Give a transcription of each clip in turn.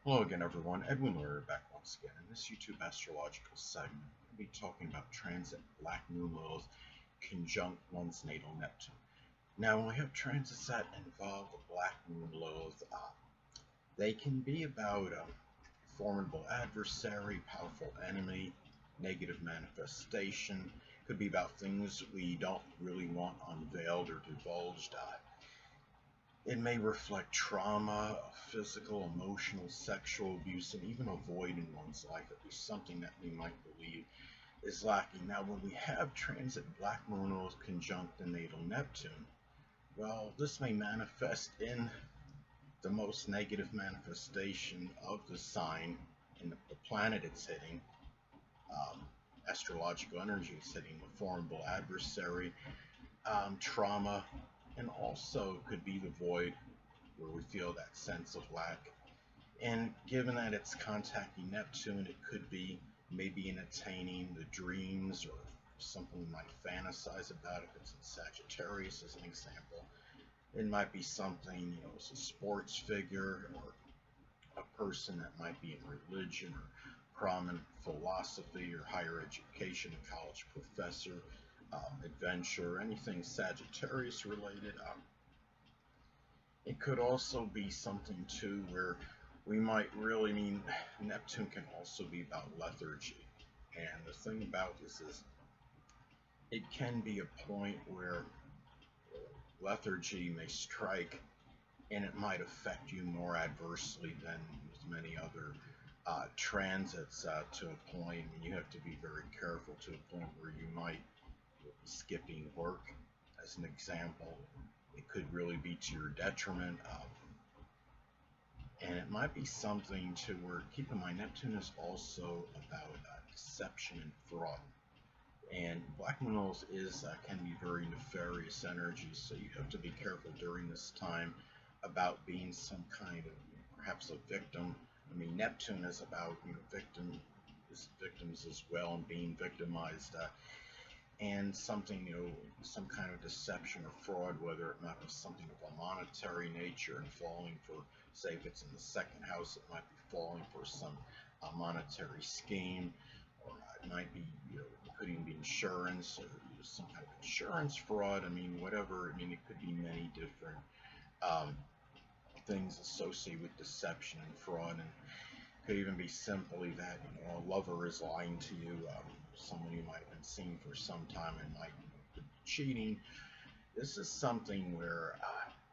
Hello again, everyone. Edwin Learnard back once again. In this YouTube astrological segment, we'll be talking about transit Black Moon Lilith conjunct one's natal Neptune. Now, when we have transits that involve the Black Moon Lilith, they can be about a formidable adversary, powerful enemy, negative manifestation. Could be about things we don't really want unveiled or divulged. It may reflect trauma, physical, emotional, sexual abuse, and even a void in one's life, at least something that we might believe is lacking. Now, when we have transit Black Moon Lilith conjunct the natal Neptune, well, this may manifest in the most negative manifestation of the sign and the planet it's hitting. Astrological energy is hitting a formidable adversary, trauma, and also could be the void where we feel that sense of lack. And given that it's contacting Neptune, it could be maybe in attaining the dreams or something we might fantasize about if it's in Sagittarius as an example. It might be something, as a sports figure or a person that might be in religion or prominent philosophy or higher education, a college professor, adventure, anything Sagittarius related. It could also be something too where we might really mean Neptune can also be about lethargy. And the thing about this is it can be a point where lethargy may strike and it might affect you more adversely than with many other transits to a point when you have to be very careful to a point where you might be skipping work as an example. It could really be to your detriment. And it might be something to where, keep in mind, Neptune is also about deception and fraud. And Black Moon Lilith can be very nefarious energy, so you have to be careful during this time about being some kind of, perhaps a victim. I mean, Neptune is about victims as well and being victimized. And something, some kind of deception or fraud, whether it might be something of a monetary nature and falling for, say, if it's in the second house, it might be falling for some monetary scheme, or it might be, it could even be insurance or some kind of insurance fraud. I mean, whatever. I mean, it could be many different things associated with deception and fraud, and could even be simply that a lover is lying to you, someone you might have been seeing for some time and might be cheating. This is something where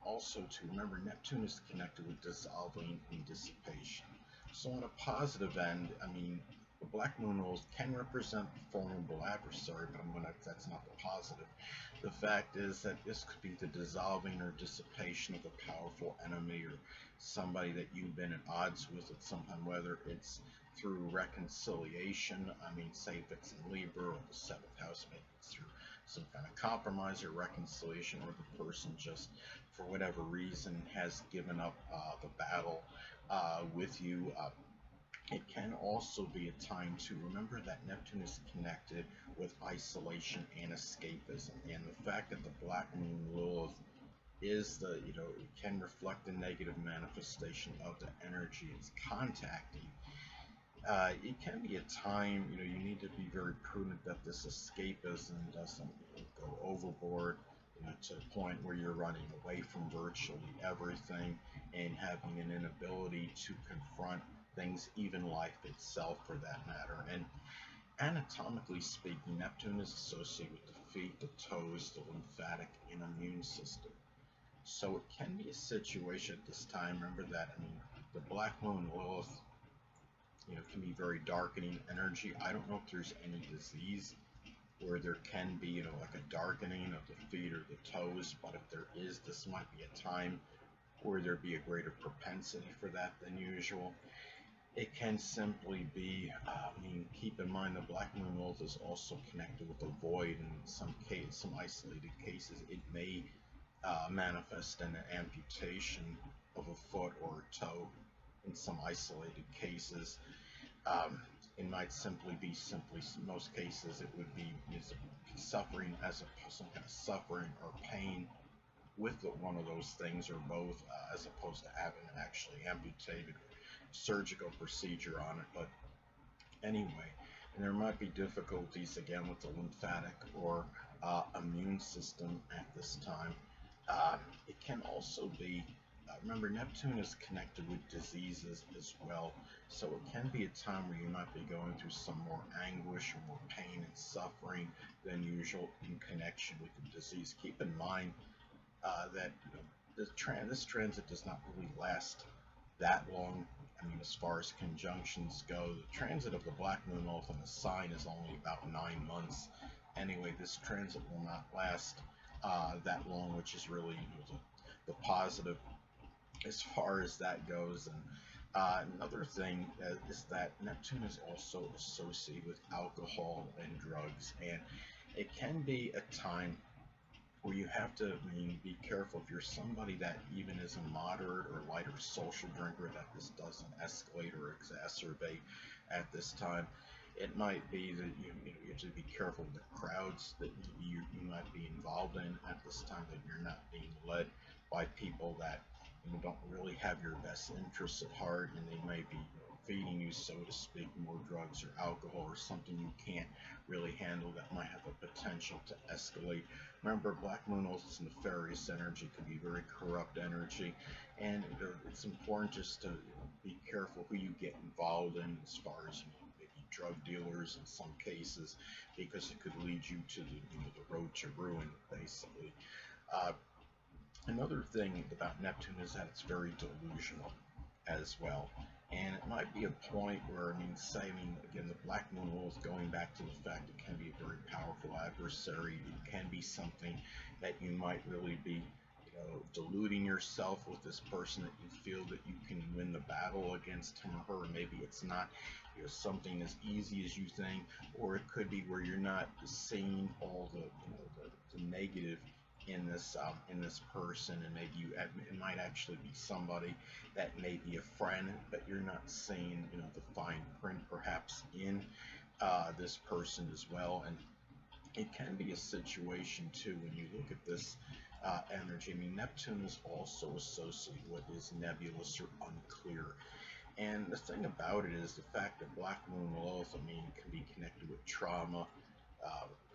also to remember Neptune is connected with dissolving and dissipation. So on a positive end, I mean, the Black Moon Lilith can represent the formidable adversary, but that's not the positive. The fact is that this could be the dissolving or dissipation of a powerful enemy or somebody that you've been at odds with at some time, whether it's through reconciliation. I mean, say if it's in Libra or the seventh house, maybe it's through some kind of compromise or reconciliation, or the person just, for whatever reason, has given up the battle with you. It can also be a time to remember that Neptune is connected with isolation and escapism, and the fact that the Black Moon Lilith is it can reflect the negative manifestation of the energy it's contacting. It can be a time, you need to be very prudent that this escapism doesn't go overboard, to the point where you're running away from virtually everything and having an inability to confront things, even life itself for that matter. And anatomically speaking, Neptune is associated with the feet, the toes, the lymphatic and immune system. So it can be a situation at this time. Remember that, I mean, the Black Moon Lilith, can be very darkening energy. I don't know if there's any disease where there can be, like a darkening of the feet or the toes, but if there is, this might be a time where there'd be a greater propensity for that than usual. It can simply be, keep in mind the Black Moon Lilith is also connected with a void. In some isolated cases, it may manifest in an amputation of a foot or a toe. In some isolated cases, it might simply be in most cases, it would be suffering some kind of suffering or pain with one of those things or both, as opposed to having it actually amputated, surgical procedure on it. But anyway, and there might be difficulties again with the lymphatic or immune system at this time. Uh, it can also be, remember, Neptune is connected with diseases as well, so it can be a time where you might be going through some more anguish or more pain and suffering than usual in connection with the disease. Keep in mind that this transit does not really last that long. I mean, as far as conjunctions go, the transit of the Black Moon Lilith in the sign is only about 9 months. Anyway, this transit will not last that long, which is really the positive as far as that goes. And another thing is that Neptune is also associated with alcohol and drugs, and it can be a time where you have to, I mean, be careful if you're somebody that even is a moderate or lighter social drinker, that this doesn't escalate or exacerbate at this time. It might be that you have to be careful with the crowds that you might be involved in at this time, that you're not being led by people that don't really have your best interests at heart, and they may be feeding you, so to speak, more drugs or alcohol or something you can't really handle that might have a potential to escalate. Remember, Black Moon is nefarious energy, could be very corrupt energy, and it's important just to be careful who you get involved in as far as maybe drug dealers in some cases, because it could lead you to the road to ruin, basically. Another thing about Neptune is that it's very delusional as well. And it might be a point where, again, the Black Moon is going back to the fact it can be a very powerful adversary. It can be something that you might really be, deluding yourself with this person, that you feel that you can win the battle against him or her. Maybe it's not something as easy as you think, or it could be where you're not seeing all the negative in this person, and maybe it might actually be somebody that may be a friend, but you're not seeing the fine print perhaps in this person as well. And it can be a situation too when you look at this energy. I mean, Neptune is also associated with is nebulous or unclear. And the thing about it is the fact that Black Moon Lilith, can be connected with trauma,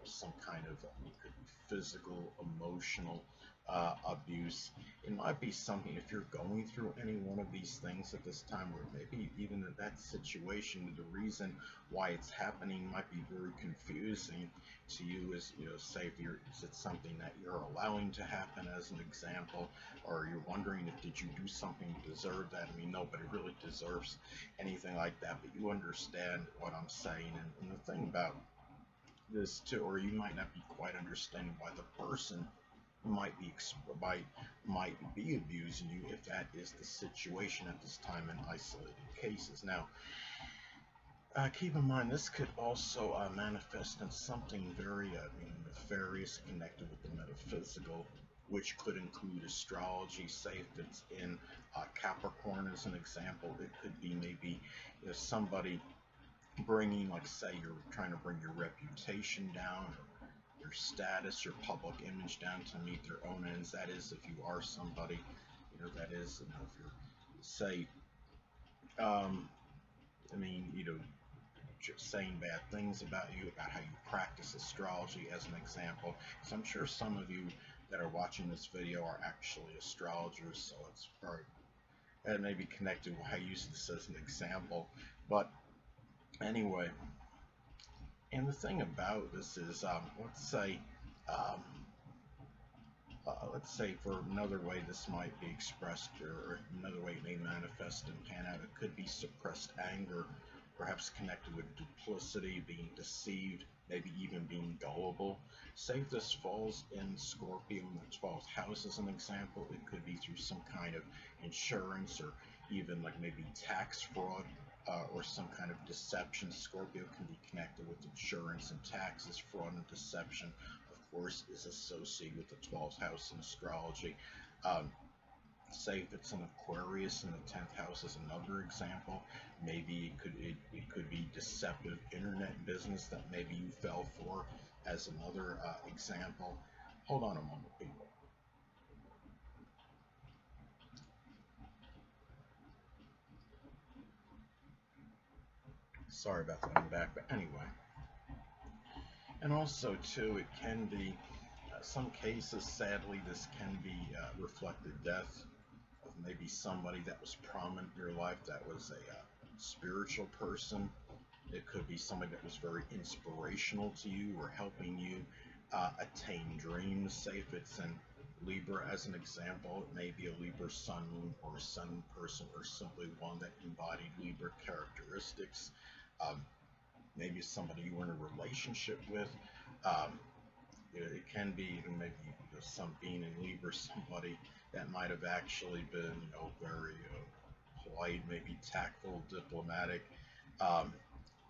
some kind of it could be physical, emotional abuse. It might be something, if you're going through any one of these things at this time, or maybe even that situation, the reason why it's happening might be very confusing to you. Is say is it something that you're allowing to happen, as an example, or you're wondering if did you do something to deserve that. Nobody really deserves anything like that, but you understand what I'm saying. And the thing about this too, or you might not be quite understanding why the person might be abusing you, if that is the situation at this time in isolated cases. Now, keep in mind, this could also manifest in something very nefarious, connected with the metaphysical, which could include astrology. Say if it's in Capricorn as an example, it could be maybe somebody bringing, like, say you're trying to bring your reputation down, or your status, your public image down to meet their own ends. That is, if you are somebody, that is, if you're, say, just saying bad things about you, about how you practice astrology, as an example. So I'm sure some of you that are watching this video are actually astrologers, so it's very, that may be connected with how I use this as an example. But anyway, and the thing about this is, let's say for another way this might be expressed, or another way it may manifest and pan out, it could be suppressed anger, perhaps connected with duplicity, being deceived, maybe even being gullible. Say if this falls in Scorpio in the 12th house as an example, it could be through some kind of insurance, or even like maybe tax fraud, or some kind of deception. Scorpio can be connected with insurance and taxes. Fraud and deception, of course, is associated with the 12th house in astrology. Say if it's an Aquarius in the 10th house as another example, maybe it could be deceptive internet business that maybe you fell for, as another example. Hold on a moment, people. Sorry about that, I'm back. But anyway, and also too, it can be some cases. Sadly, this can be reflected death of maybe somebody that was prominent in your life, that was a spiritual person. It could be somebody that was very inspirational to you or helping you attain dreams. Say if it's in Libra as an example, it may be a Libra sun, moon, or sun person, or simply one that embodied Libra characteristics. Um, Maybe somebody you were in a relationship with. Um, it can be even maybe some being in Libra, somebody that might have actually been, very polite, maybe tactful, diplomatic. Um,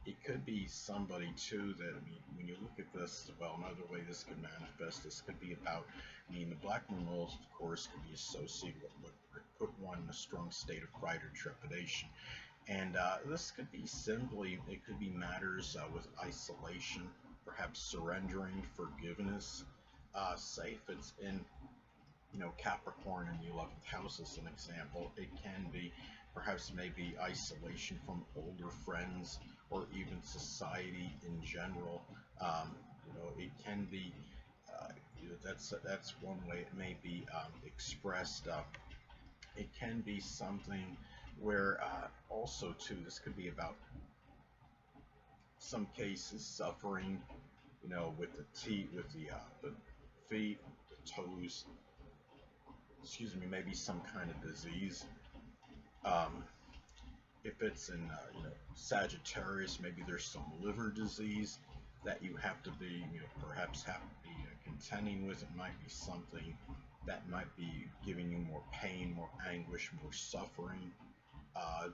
it could be somebody too that, I mean, when you look at this, well, another way this could manifest, this could be about, I mean, the Black Moon Lilith, of course, could be associated with what could put one in a strong state of fright or trepidation. And this could be simply, it could be matters with isolation, perhaps surrendering, forgiveness. Say if it's in, Capricorn in the 11th house as an example, it can be perhaps maybe isolation from older friends or even society in general. It can be, that's one way it may be expressed. It can be something where also too, this could be about some cases suffering, with the teeth, with the feet, the toes, excuse me, maybe some kind of disease. Um, if it's in, Sagittarius, maybe there's some liver disease that you have to be, perhaps have to be contending with. It might be something that might be giving you more pain, more anguish, more suffering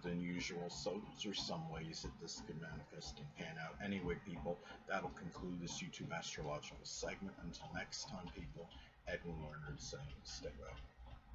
than usual. So those are some ways that this could manifest and pan out. Anyway, people, that'll conclude this YouTube astrological segment. Until next time, people, Edwin Learnard saying, stay well.